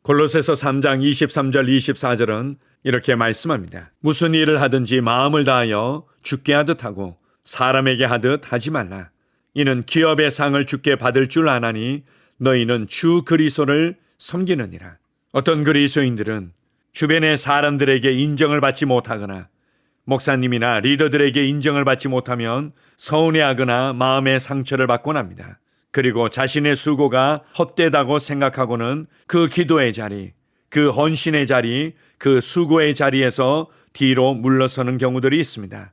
골로새서 3장 23절 24절은 이렇게 말씀합니다. 무슨 일을 하든지 마음을 다하여 주께 하듯 하고 사람에게 하듯 하지 말라. 이는 기업의 상을 주께 받을 줄 아나니 너희는 주 그리스도를 섬기느니라. 어떤 그리스도인들은 주변의 사람들에게 인정을 받지 못하거나 목사님이나 리더들에게 인정을 받지 못하면 서운해하거나 마음의 상처를 받곤 합니다. 그리고 자신의 수고가 헛되다고 생각하고는 그 기도의 자리, 그 헌신의 자리, 그 수고의 자리에서 뒤로 물러서는 경우들이 있습니다.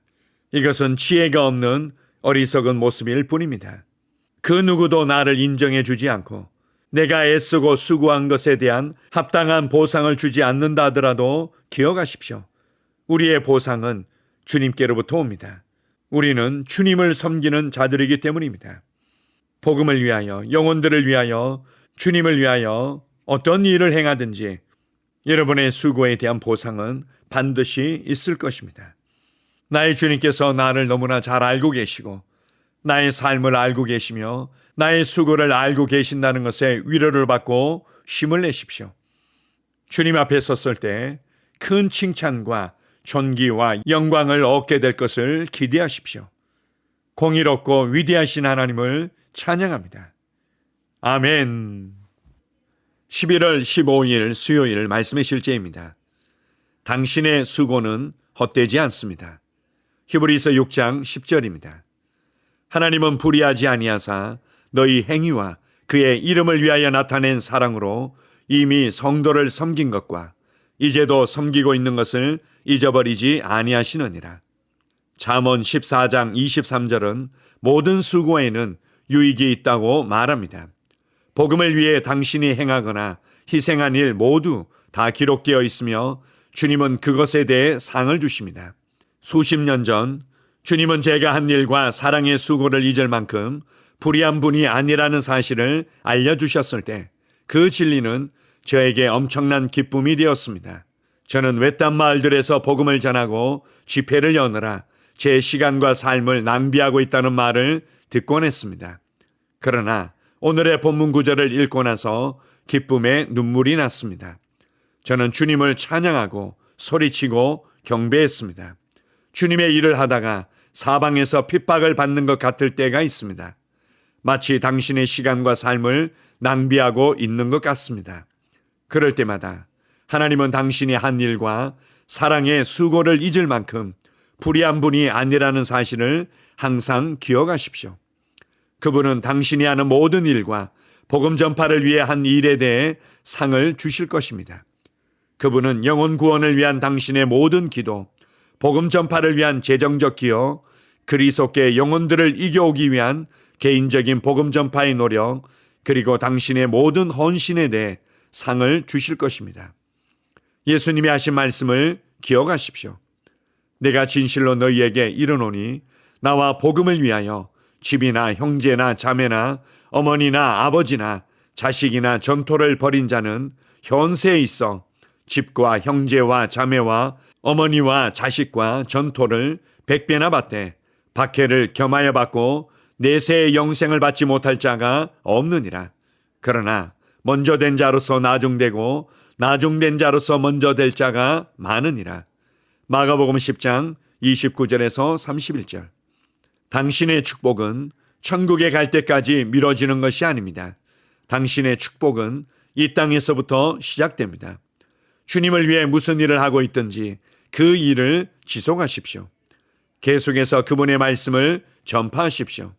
이것은 지혜가 없는 어리석은 모습일 뿐입니다. 그 누구도 나를 인정해 주지 않고 내가 애쓰고 수고한 것에 대한 합당한 보상을 주지 않는다 하더라도 기억하십시오. 우리의 보상은 주님께로부터 옵니다. 우리는 주님을 섬기는 자들이기 때문입니다. 복음을 위하여, 영혼들을 위하여, 주님을 위하여 어떤 일을 행하든지 여러분의 수고에 대한 보상은 반드시 있을 것입니다. 나의 주님께서 나를 너무나 잘 알고 계시고 나의 삶을 알고 계시며 나의 수고를 알고 계신다는 것에 위로를 받고 힘을 내십시오. 주님 앞에 섰을 때 큰 칭찬과 존귀와 영광을 얻게 될 것을 기대하십시오. 공의롭고 위대하신 하나님을 찬양합니다. 아멘. 11월 15일 수요일 말씀의 실제입니다. 당신의 수고는 헛되지 않습니다. 히브리서 6장 10절입니다. 하나님은 불의하지 아니하사 너희 행위와 그의 이름을 위하여 나타낸 사랑으로 이미 성도를 섬긴 것과 이제도 섬기고 있는 것을 잊어버리지 아니하시느니라. 잠언 14장 23절은 모든 수고에는 유익이 있다고 말합니다. 복음을 위해 당신이 행하거나 희생한 일 모두 다 기록되어 있으며 주님은 그것에 대해 상을 주십니다. 수십 년 전 주님은 제가 한 일과 사랑의 수고를 잊을 만큼 불의한 분이 아니라는 사실을 알려주셨을 때 그 진리는 저에게 엄청난 기쁨이 되었습니다. 저는 외딴 마을들에서 복음을 전하고 집회를 여느라 제 시간과 삶을 낭비하고 있다는 말을 듣곤 했습니다. 그러나 오늘의 본문 구절을 읽고 나서 기쁨에 눈물이 났습니다. 저는 주님을 찬양하고 소리치고 경배했습니다. 주님의 일을 하다가 사방에서 핍박을 받는 것 같을 때가 있습니다. 마치 당신의 시간과 삶을 낭비하고 있는 것 같습니다. 그럴 때마다 하나님은 당신이 한 일과 사랑의 수고를 잊을 만큼 불의한 분이 아니라는 사실을 항상 기억하십시오. 그분은 당신이 하는 모든 일과 복음 전파를 위해 한 일에 대해 상을 주실 것입니다. 그분은 영혼 구원을 위한 당신의 모든 기도, 복음 전파를 위한 재정적 기여, 그리스도께 영혼들을 이겨오기 위한 개인적인 복음 전파의 노력, 그리고 당신의 모든 헌신에 대해 상을 주실 것입니다. 예수님이 하신 말씀을 기억하십시오. 내가 진실로 너희에게 이르노니 나와 복음을 위하여 집이나 형제나 자매나 어머니나 아버지나 자식이나 전토를 벌인 자는 현세에 있어 집과 형제와 자매와 어머니와 자식과 전토를 100배나 받되 박해를 겸하여 받고 내세의 영생을 받지 못할 자가 없느니라. 그러나 먼저 된 자로서 나중되고 나중된 자로서 먼저 될 자가 많으니라. 마가복음 10장 29절에서 31절. 당신의 축복은 천국에 갈 때까지 미뤄지는 것이 아닙니다. 당신의 축복은 이 땅에서부터 시작됩니다. 주님을 위해 무슨 일을 하고 있든지 그 일을 지속하십시오. 계속해서 그분의 말씀을 전파하십시오.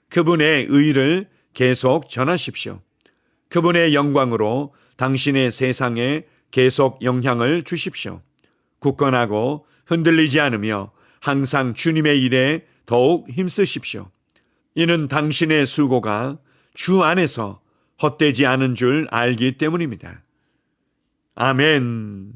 그분의 의를 계속 전하십시오. 그분의 영광으로 당신의 세상에 계속 영향을 주십시오. 굳건하고 흔들리지 않으며 항상 주님의 일에 더욱 힘쓰십시오. 이는 당신의 수고가 주 안에서 헛되지 않은 줄 알기 때문입니다. 아멘.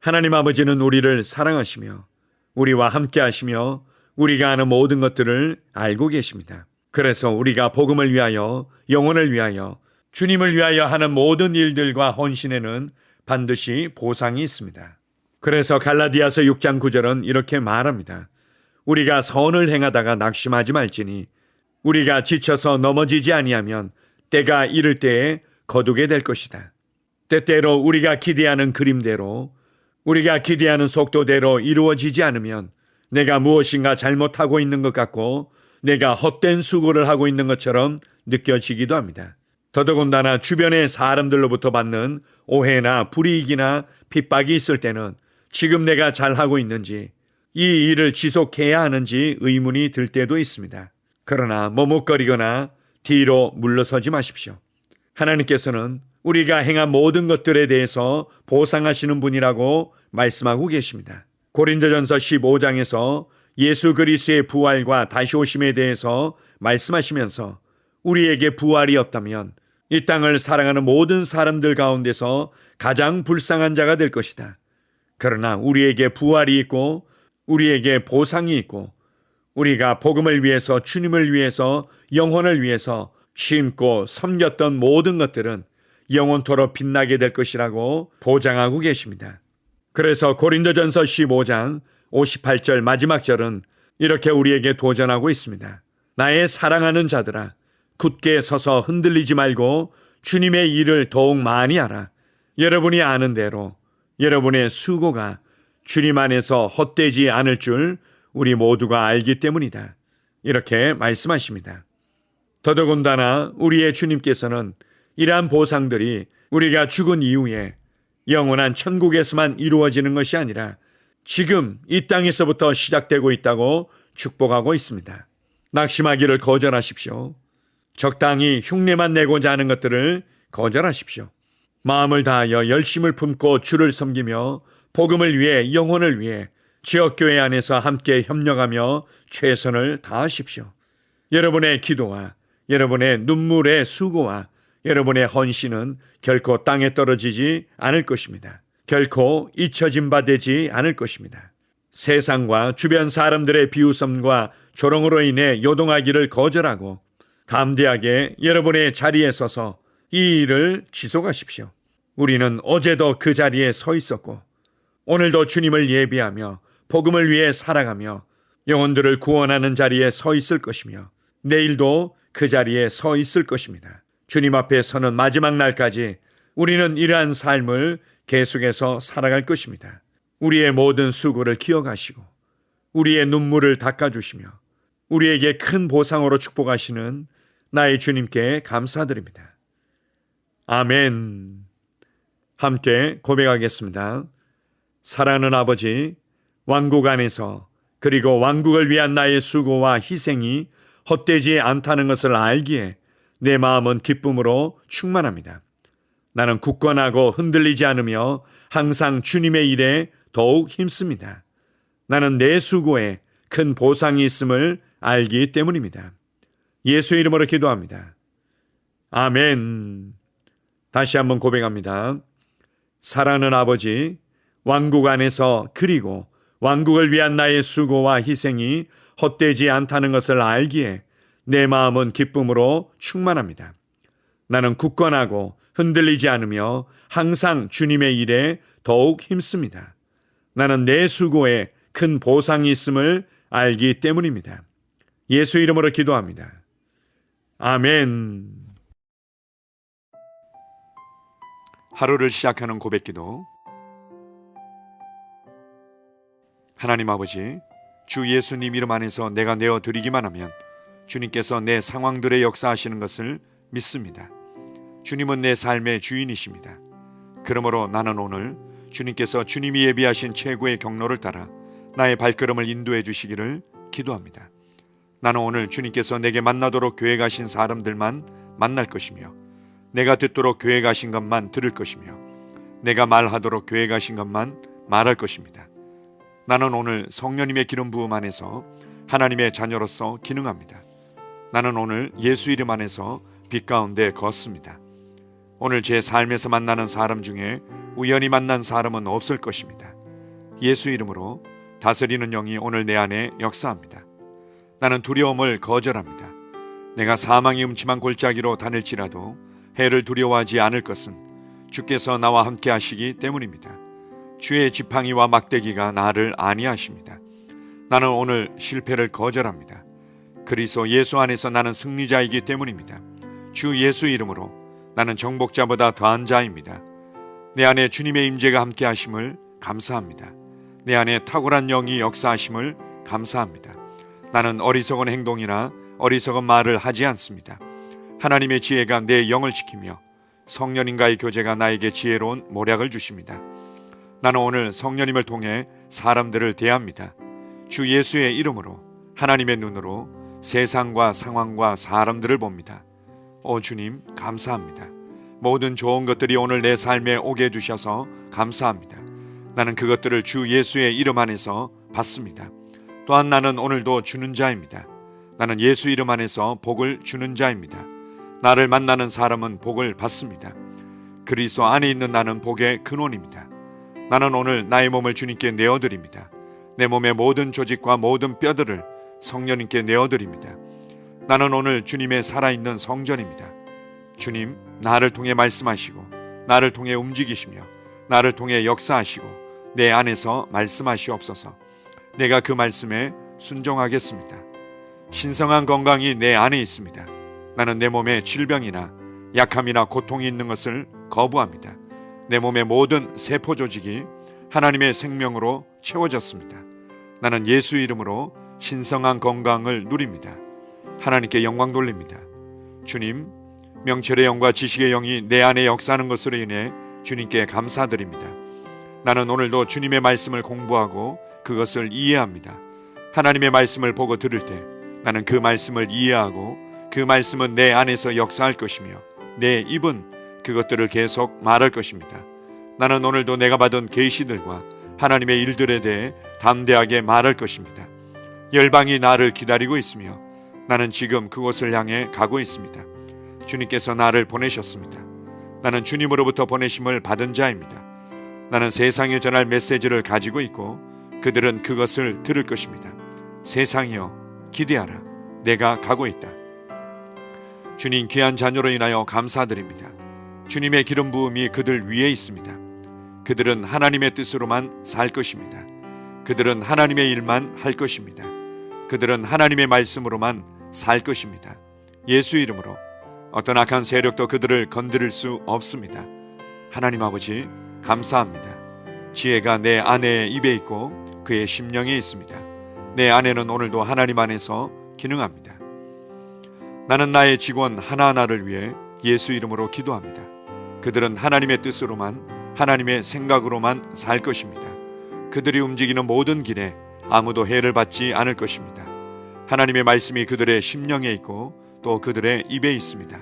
하나님 아버지는 우리를 사랑하시며 우리와 함께 하시며 우리가 하는 모든 것들을 알고 계십니다. 그래서 우리가 복음을 위하여, 영혼을 위하여, 주님을 위하여 하는 모든 일들과 헌신에는 반드시 보상이 있습니다. 그래서 갈라디아서 6장 9절은 이렇게 말합니다. 우리가 선을 행하다가 낙심하지 말지니 우리가 지쳐서 넘어지지 아니하면 때가 이를 때에 거두게 될 것이다. 때때로 우리가 기대하는 그림대로, 우리가 기대하는 속도대로 이루어지지 않으면 내가 무엇인가 잘못하고 있는 것 같고 내가 헛된 수고를 하고 있는 것처럼 느껴지기도 합니다. 더더군다나 주변의 사람들로부터 받는 오해나 불이익이나 핍박이 있을 때는 지금 내가 잘하고 있는지, 이 일을 지속해야 하는지 의문이 들 때도 있습니다. 그러나 머뭇거리거나 뒤로 물러서지 마십시오. 하나님께서는 우리가 행한 모든 것들에 대해서 보상하시는 분이라고 말씀하고 계십니다. 고린도전서 15장에서 예수 그리스도의 부활과 다시 오심에 대해서 말씀하시면서 우리에게 부활이 없다면 이 땅을 살아가는 모든 사람들 가운데서 가장 불쌍한 자가 될 것이다. 그러나 우리에게 부활이 있고 우리에게 보상이 있고 우리가 복음을 위해서, 주님을 위해서, 영혼을 위해서 심고 섬겼던 모든 것들은 영원토록 빛나게 될 것이라고 보장하고 계십니다. 그래서 고린도전서 15장 58절 마지막 절은 이렇게 우리에게 도전하고 있습니다. 나의 사랑하는 자들아, 굳게 서서 흔들리지 말고 주님의 일을 더욱 많이 하라. 여러분이 아는 대로 여러분의 수고가 주님 안에서 헛되지 않을 줄 우리 모두가 알기 때문이다. 이렇게 말씀하십니다. 더더군다나 우리의 주님께서는 이러한 보상들이 우리가 죽은 이후에 영원한 천국에서만 이루어지는 것이 아니라 지금 이 땅에서부터 시작되고 있다고 축복하고 있습니다. 낙심하기를 거절하십시오. 적당히 흉내만 내고자 하는 것들을 거절하십시오. 마음을 다하여 열심을 품고 주를 섬기며 복음을 위해, 영혼을 위해 지역교회 안에서 함께 협력하며 최선을 다하십시오. 여러분의 기도와 여러분의 눈물의 수고와 여러분의 헌신은 결코 땅에 떨어지지 않을 것입니다. 결코 잊혀진 바 되지 않을 것입니다. 세상과 주변 사람들의 비웃음과 조롱으로 인해 요동하기를 거절하고 담대하게 여러분의 자리에 서서 이 일을 지속하십시오. 우리는 어제도 그 자리에 서 있었고 오늘도 주님을 예비하며 복음을 위해 살아가며 영혼들을 구원하는 자리에 서 있을 것이며 내일도 그 자리에 서 있을 것입니다. 주님 앞에 서는 마지막 날까지 우리는 이러한 삶을 계속해서 살아갈 것입니다. 우리의 모든 수고를 기억하시고 우리의 눈물을 닦아주시며 우리에게 큰 보상으로 축복하시는 나의 주님께 감사드립니다. 아멘. 함께 고백하겠습니다. 사랑하는 아버지, 왕국 안에서 그리고 왕국을 위한 나의 수고와 희생이 헛되지 않다는 것을 알기에 내 마음은 기쁨으로 충만합니다. 나는 굳건하고 흔들리지 않으며 항상 주님의 일에 더욱 힘씁니다. 나는 내 수고에 큰 보상이 있음을 알기 때문입니다. 예수 이름으로 기도합니다. 아멘. 다시 한번 고백합니다. 사랑하는 아버지, 왕국 안에서 그리고 왕국을 위한 나의 수고와 희생이 헛되지 않다는 것을 알기에 내 마음은 기쁨으로 충만합니다. 나는 굳건하고 흔들리지 않으며 항상 주님의 일에 더욱 힘씁니다. 나는 내 수고에 큰 보상이 있음을 알기 때문입니다. 예수 이름으로 기도합니다. 아멘. 하루를 시작하는 고백기도. 하나님 아버지, 주 예수님 이름 안에서 내가 내어드리기만 하면 주님께서 내 상황들에 역사하시는 것을 믿습니다. 주님은 내 삶의 주인이십니다. 그러므로 나는 오늘 주님께서 주님이 예비하신 최고의 경로를 따라 나의 발걸음을 인도해 주시기를 기도합니다. 나는 오늘 주님께서 내게 만나도록 교회 가신 사람들만 만날 것이며 내가 듣도록 교회 가신 것만 들을 것이며 내가 말하도록 교회 가신 것만 말할 것입니다. 나는 오늘 성령님의 기름 부음 안에서 하나님의 자녀로서 기능합니다. 나는 오늘 예수 이름 안에서 빛 가운데 걷습니다. 오늘 제 삶에서 만나는 사람 중에 우연히 만난 사람은 없을 것입니다. 예수 이름으로 다스리는 영이 오늘 내 안에 역사합니다. 나는 두려움을 거절합니다. 내가 사망의 음침한 골짜기로 다닐지라도 해를 두려워하지 않을 것은 주께서 나와 함께 하시기 때문입니다. 주의 지팡이와 막대기가 나를 안위하십니다. 나는 오늘 실패를 거절합니다. 그리스도 예수 안에서 나는 승리자이기 때문입니다. 주 예수 이름으로 나는 정복자보다 더한 자입니다. 내 안에 주님의 임재가 함께 하심을 감사합니다. 내 안에 탁월한 영이 역사하심을 감사합니다. 나는 어리석은 행동이나 어리석은 말을 하지 않습니다. 하나님의 지혜가 내 영을 지키며 성령님과의 교제가 나에게 지혜로운 모략을 주십니다. 나는 오늘 성령님을 통해 사람들을 대합니다. 주 예수의 이름으로 하나님의 눈으로 세상과 상황과 사람들을 봅니다. 오 주님 감사합니다. 모든 좋은 것들이 오늘 내 삶에 오게 해주셔서 감사합니다. 나는 그것들을 주 예수의 이름 안에서 받습니다. 또한 나는 오늘도 주는 자입니다. 나는 예수 이름 안에서 복을 주는 자입니다. 나를 만나는 사람은 복을 받습니다. 그리스도 안에 있는 나는 복의 근원입니다. 나는 오늘 나의 몸을 주님께 내어드립니다. 내 몸의 모든 조직과 모든 뼈들을 성령님께 내어드립니다. 나는 오늘 주님의 살아있는 성전입니다. 주님, 나를 통해 말씀하시고 나를 통해 움직이시며 나를 통해 역사하시고 내 안에서 말씀하시옵소서. 내가 그 말씀에 순종하겠습니다. 신성한 건강이 내 안에 있습니다. 나는 내 몸에 질병이나 약함이나 고통이 있는 것을 거부합니다. 내 몸의 모든 세포 조직이 하나님의 생명으로 채워졌습니다. 나는 예수 이름으로 신성한 건강을 누립니다. 하나님께 영광 돌립니다. 주님, 명철의 영과 지식의 영이 내 안에 역사하는 것으로 인해 주님께 감사드립니다. 나는 오늘도 주님의 말씀을 공부하고 그것을 이해합니다. 하나님의 말씀을 보고 들을 때 나는 그 말씀을 이해하고 그 말씀은 내 안에서 역사할 것이며 내 입은 그것들을 계속 말할 것입니다. 나는 오늘도 내가 받은 계시들과 하나님의 일들에 대해 담대하게 말할 것입니다. 열방이 나를 기다리고 있으며 나는 지금 그곳을 향해 가고 있습니다. 주님께서 나를 보내셨습니다. 나는 주님으로부터 보내심을 받은 자입니다. 나는 세상에 전할 메시지를 가지고 있고 그들은 그것을 들을 것입니다. 세상이여 기대하라. 내가 가고 있다. 주님 귀한 자녀로 인하여 감사드립니다. 주님의 기름 부음이 그들 위에 있습니다. 그들은 하나님의 뜻으로만 살 것입니다. 그들은 하나님의 일만 할 것입니다. 그들은 하나님의 말씀으로만 살 것입니다. 예수 이름으로 어떤 악한 세력도 그들을 건드릴 수 없습니다. 하나님 아버지 감사합니다. 지혜가 내 아내의 입에 있고 그의 심령에 있습니다. 내 아내는 오늘도 하나님 안에서 기능합니다. 나는 나의 직원 하나하나를 위해 예수 이름으로 기도합니다. 그들은 하나님의 뜻으로만 하나님의 생각으로만 살 것입니다. 그들이 움직이는 모든 길에 아무도 해를 받지 않을 것입니다. 하나님의 말씀이 그들의 심령에 있고 또 그들의 입에 있습니다.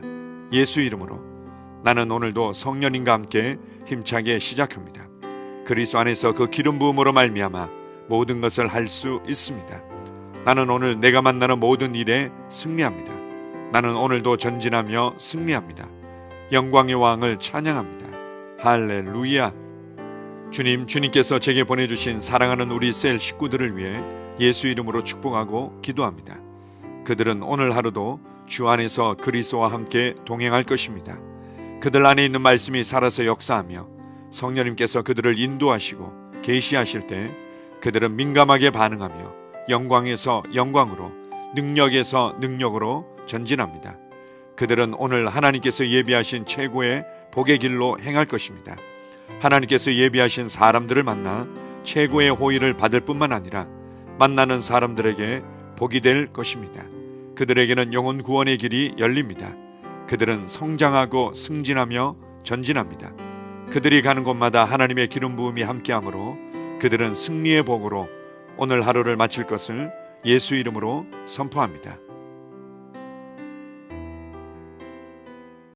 예수 이름으로 나는 오늘도 성령님과 함께 힘차게 시작합니다. 그리스도 안에서 그 기름 부음으로 말미암아 모든 것을 할 수 있습니다. 나는 오늘 내가 만나는 모든 일에 승리합니다. 나는 오늘도 전진하며 승리합니다. 영광의 왕을 찬양합니다. 할렐루야. 주님께서 제게 보내주신 사랑하는 우리 셀 식구들을 위해 예수 이름으로 축복하고 기도합니다. 그들은 오늘 하루도 주 안에서 그리스도와 함께 동행할 것입니다. 그들 안에 있는 말씀이 살아서 역사하며 성령님께서 그들을 인도하시고 계시하실 때 그들은 민감하게 반응하며 영광에서 영광으로 능력에서 능력으로 전진합니다. 그들은 오늘 하나님께서 예비하신 최고의 복의 길로 행할 것입니다. 하나님께서 예비하신 사람들을 만나 최고의 호의를 받을 뿐만 아니라 만나는 사람들에게 복이 될 것입니다. 그들에게는 영혼 구원의 길이 열립니다. 그들은 성장하고 승진하며 전진합니다. 그들이 가는 곳마다 하나님의 기름 부음이 함께하므로 그들은 승리의 복으로 오늘 하루를 마칠 것을 예수 이름으로 선포합니다.